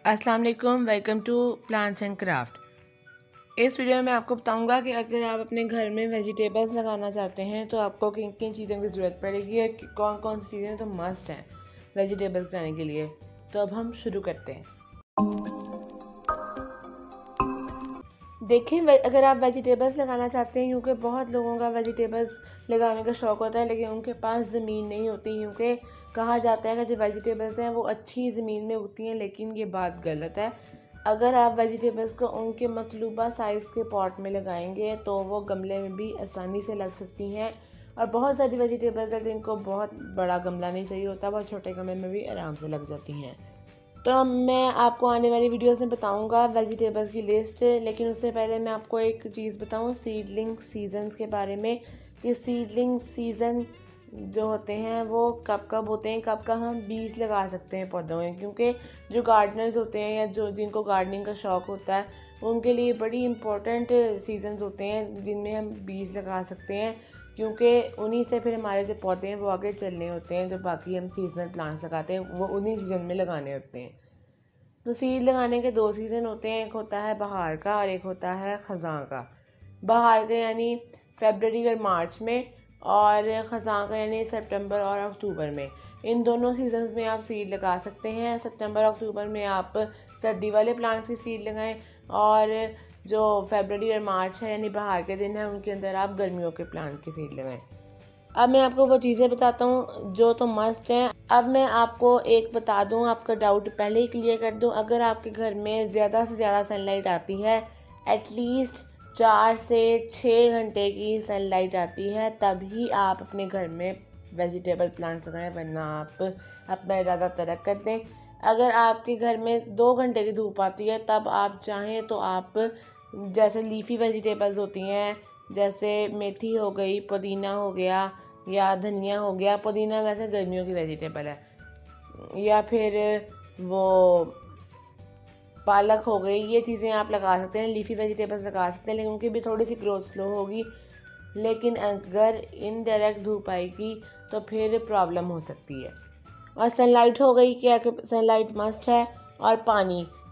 अस्सलाम वालेकुम, welcome to plants and craft. इस वीडियो में मैं आपको बताऊंगा कि अगर आप अपने घर में वेजिटेबल्स लगाना चाहते हैं तो आपको किन किन चीज़ों की ज़रूरत पड़ेगी और कौन कौन सी चीज़ें तो मस्ट हैं वेजिटेबल्स लगाने के लिए। तो अब हम शुरू करते हैं। देखिए, अगर आप वेजिटेबल्स लगाना चाहते हैं, क्योंकि बहुत लोगों का वेजिटेबल्स लगाने का शौक़ होता है लेकिन उनके पास ज़मीन नहीं होती, क्योंकि कहा जाता है कि जो वेजिटेबल्स हैं वो अच्छी ज़मीन में उगती हैं, लेकिन ये बात गलत है। अगर आप वेजिटेबल्स को उनके मतलूबा साइज़ के पॉट में लगाएंगे तो वो गमले में भी आसानी से लग सकती हैं। और बहुत सारी वेजिटेबल्स हैं जिनको बहुत बड़ा गमला नहीं चाहिए होता, बहुत छोटे गमले में भी आराम से लग जाती हैं। तो मैं आपको आने वाली वीडियोस में बताऊंगा वेजिटेबल्स की लिस्ट, लेकिन उससे पहले मैं आपको एक चीज़ बताऊं सीडलिंग सीजन्स के बारे में कि सीडलिंग सीज़न जो होते हैं वो कब कब होते हैं, कब कब हम बीज लगा सकते हैं पौधों में। क्योंकि जो गार्डनर्स होते हैं या जो जिनको गार्डनिंग का शौक़ होता है उनके लिए बड़ी इम्पोर्टेंट सीजन्स होते हैं जिनमें हम बीज लगा सकते हैं, क्योंकि उन्हीं से फिर हमारे जो पौधे हैं वो आगे चलने होते हैं। जो बाकी हम सीजनल प्लांट्स लगाते हैं वो उन्हीं सीज़न में लगाने होते हैं। तो सीड लगाने के दो सीज़न होते हैं, एक होता है बहार का और एक होता है ख़ज़ां का। बहार का यानी फरवरी और मार्च में, और ख़ज़ां का यानी सितंबर और अक्टूबर में। इन दोनों सीजन्स में आप सीड लगा सकते हैं। सितंबर अक्टूबर में आप सर्दी वाले प्लांट्स की सीड लगाएं, और जो फरवरी और मार्च है यानी बहार के दिन है उनके अंदर आप गर्मियों के प्लांट की सीड लगाएं। अब मैं आपको वो चीज़ें बताता हूँ जो तो मस्ट हैं। अब मैं आपको एक बता दूँ, आपका डाउट पहले ही क्लियर कर दूँ। अगर आपके घर में ज़्यादा से ज़्यादा सनलाइट आती है, एटलीस्ट 4 से 6 घंटे की सनलाइट आती है, तभी आप अपने घर में वेजिटेबल प्लांट्स लगाएं, वरना आप अपना इरादा तर्क कर दें। अगर आपके घर में 2 घंटे की धूप आती है तब आप चाहें तो आप जैसे लीफी वेजिटेबल्स होती हैं, जैसे मेथी हो गई, पुदीना हो गया या धनिया हो गया। पुदीना वैसे गर्मियों की वेजिटेबल है, या फिर वो पालक हो गई, ये चीज़ें आप लगा सकते हैं, लीफी वेजिटेबल्स लगा सकते हैं, लेकिन उनकी भी थोड़ी सी ग्रोथ स्लो होगी। लेकिन अगर इनडायरेक्ट धूप आएगी तो फिर प्रॉब्लम हो सकती है। और सनलाइट हो गई, क्या कि सनलाइट मस्ट है। और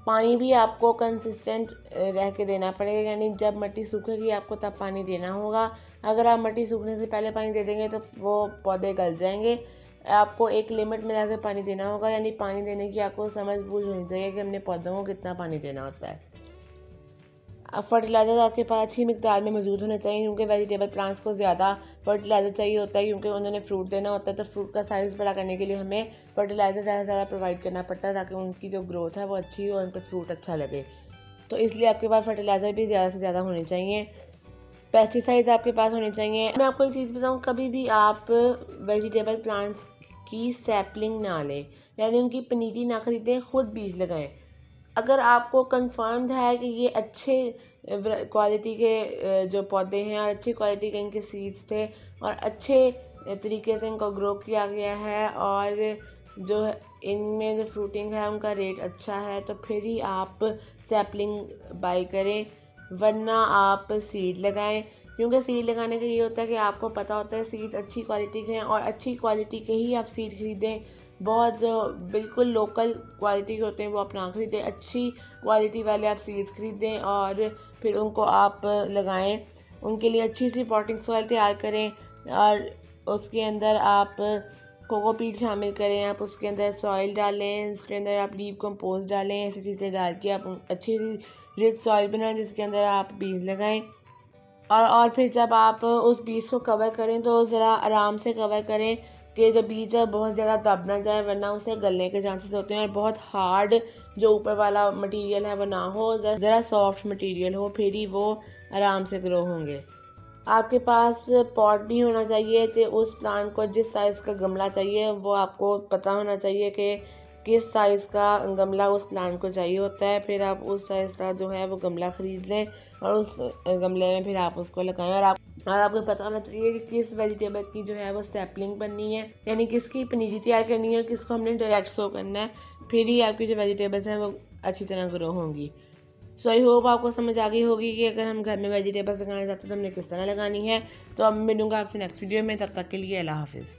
पानी भी आपको कंसिस्टेंट रह के देना पड़ेगा, यानी जब मिट्टी सूखेगी आपको तब पानी देना होगा। अगर आप मिट्टी सूखने से पहले पानी दे देंगे तो वो पौधे गल जाएंगे। आपको एक लिमिट में जाकर पानी देना होगा, यानी पानी देने की आपको समझ बूझ होनी चाहिए कि हमने पौधों को कितना पानी देना होता है। अब फर्टिलाइज़र आपके पास अच्छी मिकदार में मौजूद होना चाहिए, क्योंकि वेजिटेबल प्लांट्स को ज़्यादा फर्टिलाइज़र चाहिए होता है, क्योंकि उन्होंने फ्रूट देना होता है। तो फ्रूट का साइज़ बड़ा करने के लिए हमें फर्टिलाइज़र ज़्यादा से ज़्यादा प्रोवाइड करना पड़ता है, ताकि उनकी जो ग्रोथ है वो अच्छी हो और उनका फ्रूट अच्छा लगे। तो इसलिए आपके पास फर्टिलाइज़र भी ज़्यादा से ज़्यादा होने चाहिए। पेस्टिसाइड्स आपके पास होने चाहिए। मैं आपको एक चीज़ बताऊँ, कभी भी आप वेजिटेबल प्लांट्स की सैपलिंग ना लें, यानी उनकी पनीरी ना खरीदें, खुद बीज लगाएं। अगर आपको कंफर्म्ड है कि ये अच्छे क्वालिटी के जो पौधे हैं और अच्छी क्वालिटी के इनके सीड्स थे और अच्छे तरीके से इनको ग्रो किया गया है, और जो इनमें जो फ्रूटिंग है उनका रेट अच्छा है, तो फिर ही आप सैपलिंग बाई करें, वरना आप सीड लगाएं। क्योंकि सीड लगाने का ये होता है कि आपको पता होता है सीड अच्छी क्वालिटी के हैं, और अच्छी क्वालिटी के ही आप सीड खरीदें। बहुत जो बिल्कुल लोकल क्वालिटी के होते हैं वो आप ना खरीदें, अच्छी क्वालिटी वाले आप सीड्स खरीदें और फिर उनको आप लगाएं। उनके लिए अच्छी सी पॉटिंग सॉइल तैयार करें, और उसके अंदर आप कोकोपीट शामिल करें, आप उसके अंदर सॉइल डालें, उसके अंदर आप लीव कंपोस्ट डालें। ऐसी चीज़ें डाल के आप अच्छी सी रिच सॉइल बनाएं जिसके अंदर आप बीज लगाएं। और फिर जब आप उस बीज को कवर करें तो ज़रा आराम से कवर करें कि जो बीज है बहुत ज़्यादा दब ना जाए, वरना उसे गलने के चांसेस होते हैं। और बहुत हार्ड जो ऊपर वाला मटेरियल है वो ना हो, ज़रा सॉफ्ट मटेरियल हो, फिर ही वो आराम से ग्रो होंगे। आपके पास पॉट भी होना चाहिए कि उस प्लांट को जिस साइज़ का गमला चाहिए वो आपको पता होना चाहिए कि किस साइज़ का गमला उस प्लांट को चाहिए होता है। फिर आप उस साइज़ का जो है वो गमला ख़रीद लें और उस गमले में फिर आप उसको लगाएं। और आपको पता होना चाहिए कि किस वेजिटेबल की जो है वो सैपलिंग बननी है, यानी किसकी पनीरी तैयार करनी है और किसको हमने डायरेक्ट सो करना है, फिर ही आपकी जो वेजिटेबल्स हैं वो अच्छी तरह ग्रो होंगी। सो आई होप आपको समझ आ गई होगी कि अगर हम घर में वेजिटेबल्स लगाना चाहते हैं तो हमने किस तरह लगानी है। तो अब मिलूँगा आपसे नेक्स्ट वीडियो में, तब तक के लिए अल्लाह हाफिज़।